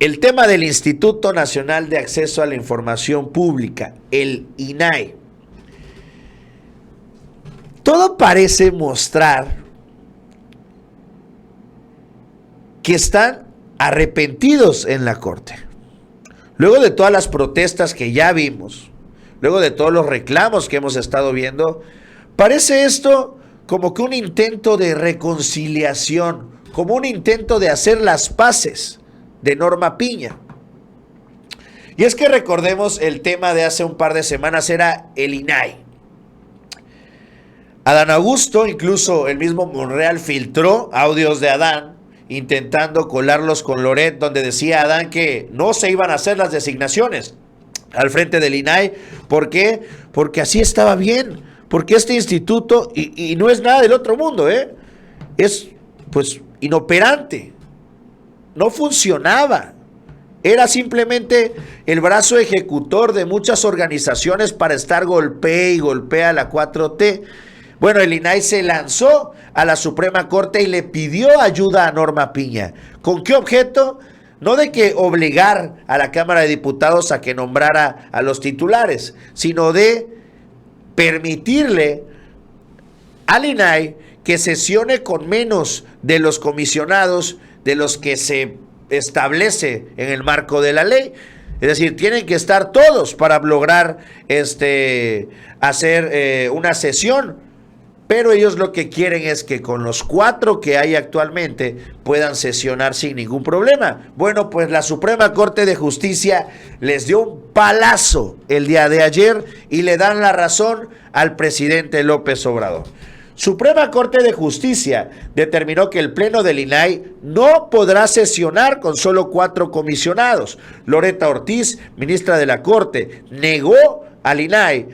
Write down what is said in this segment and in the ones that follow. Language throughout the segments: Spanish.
El tema del Instituto Nacional de Acceso a la Información Pública, el INAI. Todo parece mostrar que están arrepentidos en la Corte. Luego de todas las protestas que ya vimos, luego de todos los reclamos que hemos estado viendo, parece esto como que un intento de reconciliación, como un intento de hacer las paces de Norma Piña. Y es que recordemos, el tema de hace un par de semanas era el INAI. Adán Augusto, incluso el mismo Monreal, filtró audios de Adán intentando colarlos con Loret, donde decía Adán que no se iban a hacer las designaciones al frente del INAI. ¿Por qué? Porque así estaba bien, porque este instituto, y no es nada del otro mundo, es pues inoperante, no funcionaba, era simplemente el brazo ejecutor de muchas organizaciones para estar golpea y golpea a la 4T. Bueno, el INAI se lanzó a la Suprema Corte y le pidió ayuda a Norma Piña. ¿Con qué objeto? No de que obligar a la Cámara de Diputados a que nombrara a los titulares, sino de permitirle al INAI que sesione con menos de los comisionados de los que se establece en el marco de la ley. Es decir, tienen que estar todos para lograr hacer una sesión. Pero ellos lo que quieren es que con los 4 que hay actualmente puedan sesionar sin ningún problema. Bueno, pues la Suprema Corte de Justicia les dio un palazo el día de ayer y le dan la razón al presidente López Obrador. Suprema Corte de Justicia determinó que el Pleno del INAI no podrá sesionar con solo 4 comisionados. Loretta Ortiz, ministra de la Corte, negó al INAI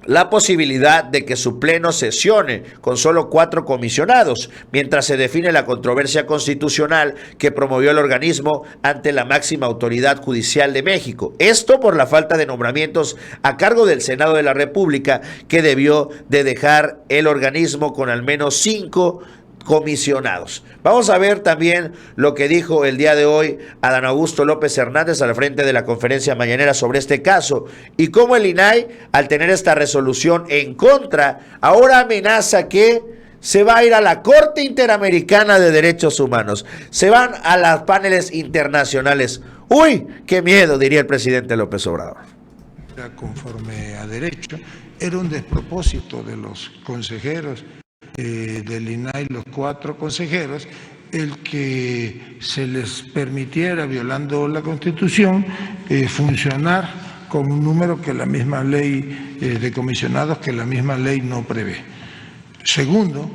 la posibilidad de que su pleno sesione con solo 4 comisionados, mientras se define la controversia constitucional que promovió el organismo ante la máxima autoridad judicial de México. Esto por la falta de nombramientos a cargo del Senado de la República, que debió de dejar el organismo con al menos 5 comisionados. Vamos a ver también lo que dijo el día de hoy Adán Augusto López Hernández al frente de la conferencia mañanera sobre este caso y cómo el INAI, al tener esta resolución en contra, ahora amenaza que se va a ir a la Corte Interamericana de Derechos Humanos. Se van a los paneles internacionales. ¡Uy! ¡Qué miedo!, diría el presidente López Obrador. Conforme a derecho, era un despropósito de los consejeros del INAI, los 4 consejeros, el que se les permitiera, violando la Constitución, funcionar con un número que la misma ley de comisionados, que la misma ley no prevé. Segundo,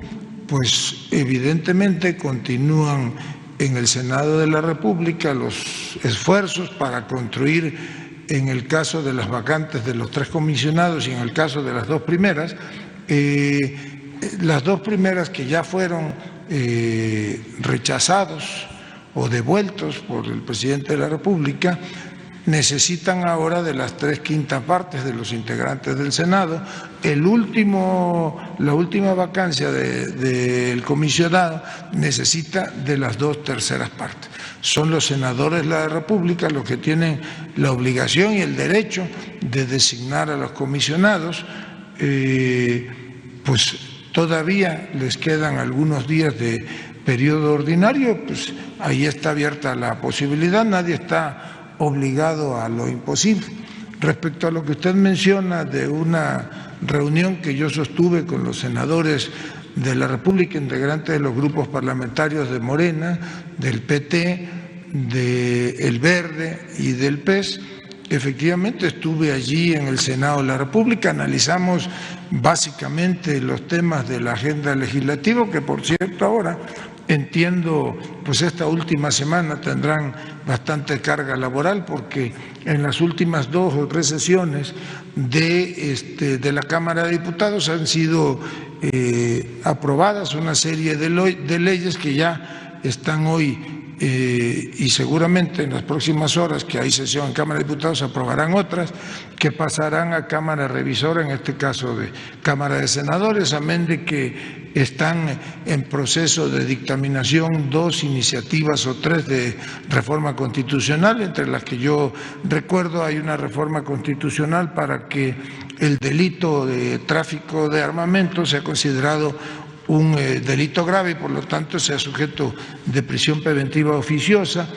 pues evidentemente continúan en el Senado de la República los esfuerzos para construir, en el caso de las vacantes de los 3 comisionados y en el caso de las 2 primeras, las 2 primeras que ya fueron rechazados o devueltos por el presidente de la República, necesitan ahora de las 3/5 partes de los integrantes del Senado. La última vacancia del comisionado necesita de las 2/3 partes. Son los senadores de la República los que tienen la obligación y el derecho de designar a los comisionados. Pues todavía les quedan algunos días de periodo ordinario, pues ahí está abierta la posibilidad, nadie está obligado a lo imposible. Respecto a lo que usted menciona de una reunión que yo sostuve con los senadores de la República, integrantes de los grupos parlamentarios de Morena, del PT, del Verde y del PES, efectivamente estuve allí en el Senado de la República, analizamos básicamente los temas de la agenda legislativa, que por cierto ahora entiendo, pues esta última semana tendrán bastante carga laboral, porque en las últimas 2 o 3 sesiones de la Cámara de Diputados han sido aprobadas una serie de leyes que ya están hoy y seguramente en las próximas horas que hay sesión en Cámara de Diputados se aprobarán otras que pasarán a Cámara Revisora, en este caso de Cámara de Senadores, amén de que están en proceso de dictaminación 2 iniciativas o 3 de reforma constitucional, entre las que yo recuerdo hay una reforma constitucional para que el delito de tráfico de armamento sea considerado un delito grave y por lo tanto sea sujeto de prisión preventiva oficiosa.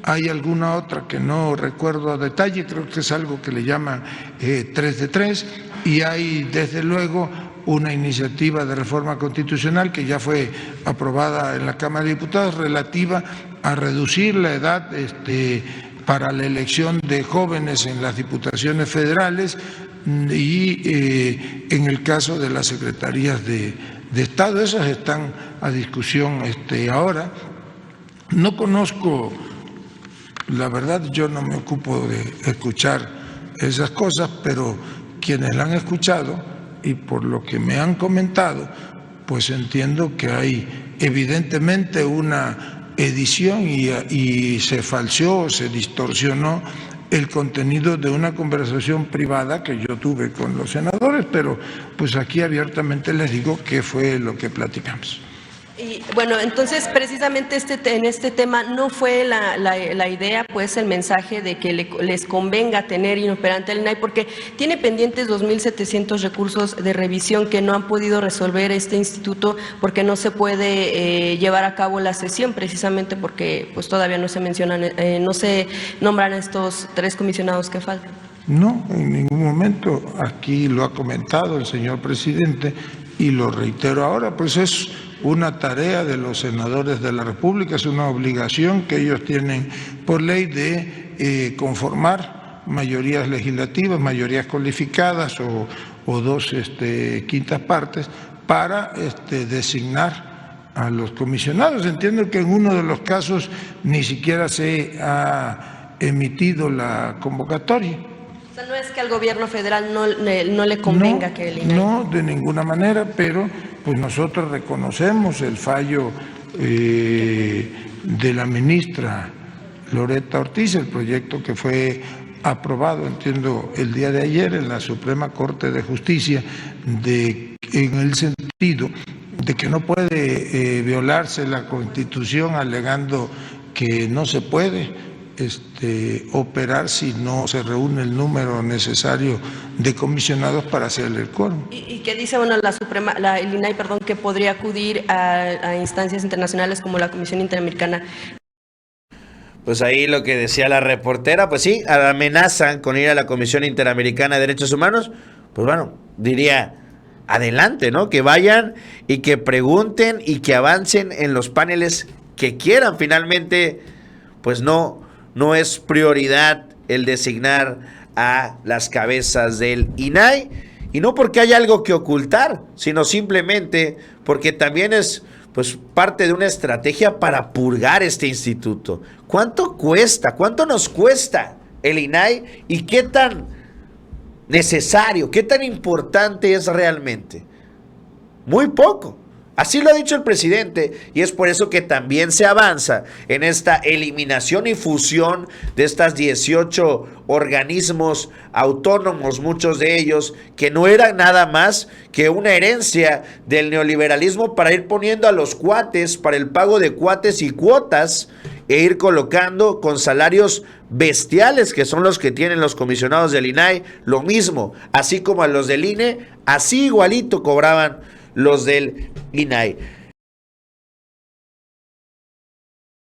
Hay alguna otra que no recuerdo a detalle, creo que es algo que le llaman 3 de 3, y hay desde luego una iniciativa de reforma constitucional que ya fue aprobada en la Cámara de Diputados relativa a reducir la edad para la elección de jóvenes en las diputaciones federales y en el caso de las secretarías de Estado. Esas están a discusión ahora. No conozco, la verdad yo no me ocupo de escuchar esas cosas, pero quienes la han escuchado y por lo que me han comentado, pues entiendo que hay evidentemente una edición y se falseó, se distorsionó el contenido de una conversación privada que yo tuve con los senadores, pero pues aquí abiertamente les digo qué fue lo que platicamos. Y bueno, entonces precisamente en este tema no fue la idea, pues el mensaje de que les convenga tener inoperante el INAI, porque tiene pendientes 2.700 recursos de revisión que no han podido resolver este instituto porque no se puede llevar a cabo la sesión, precisamente porque pues todavía no se mencionan, no se nombran estos 3 comisionados que faltan. No, en ningún momento. Aquí lo ha comentado el señor presidente y lo reitero ahora, pues es una tarea de los senadores de la República, es una obligación que ellos tienen por ley de conformar mayorías legislativas, mayorías cualificadas o 2 quintas partes para designar a los comisionados. Entiendo que en uno de los casos ni siquiera se ha emitido la convocatoria. O sea, no es que al gobierno federal no le convenga que el INAI. No, de ninguna manera, pero pues nosotros reconocemos el fallo de la ministra Loretta Ortiz, el proyecto que fue aprobado, entiendo, el día de ayer en la Suprema Corte de Justicia, en el sentido de que no puede violarse la Constitución alegando que no se puede operar si no se reúne el número necesario de comisionados para hacerle el quórum. ¿Y qué dice el INAI, perdón, que podría acudir a instancias internacionales como la Comisión Interamericana? Pues ahí lo que decía la reportera, pues sí, amenazan con ir a la Comisión Interamericana de Derechos Humanos. Pues bueno, diría, adelante, ¿no? Que vayan y que pregunten y que avancen en los paneles que quieran. Finalmente, pues no es prioridad el designar a las cabezas del INAI, y no porque haya algo que ocultar, sino simplemente porque también es pues parte de una estrategia para purgar este instituto. ¿Cuánto cuesta? ¿Cuánto nos cuesta el INAI? ¿Y qué tan necesario, qué tan importante es realmente? Muy poco. Así lo ha dicho el presidente, y es por eso que también se avanza en esta eliminación y fusión de estas 18 organismos autónomos, muchos de ellos que no eran nada más que una herencia del neoliberalismo para ir poniendo a los cuates para el pago de cuates y cuotas e ir colocando con salarios bestiales, que son los que tienen los comisionados del INAI, lo mismo, así como a los del INE, así igualito cobraban los del INAI.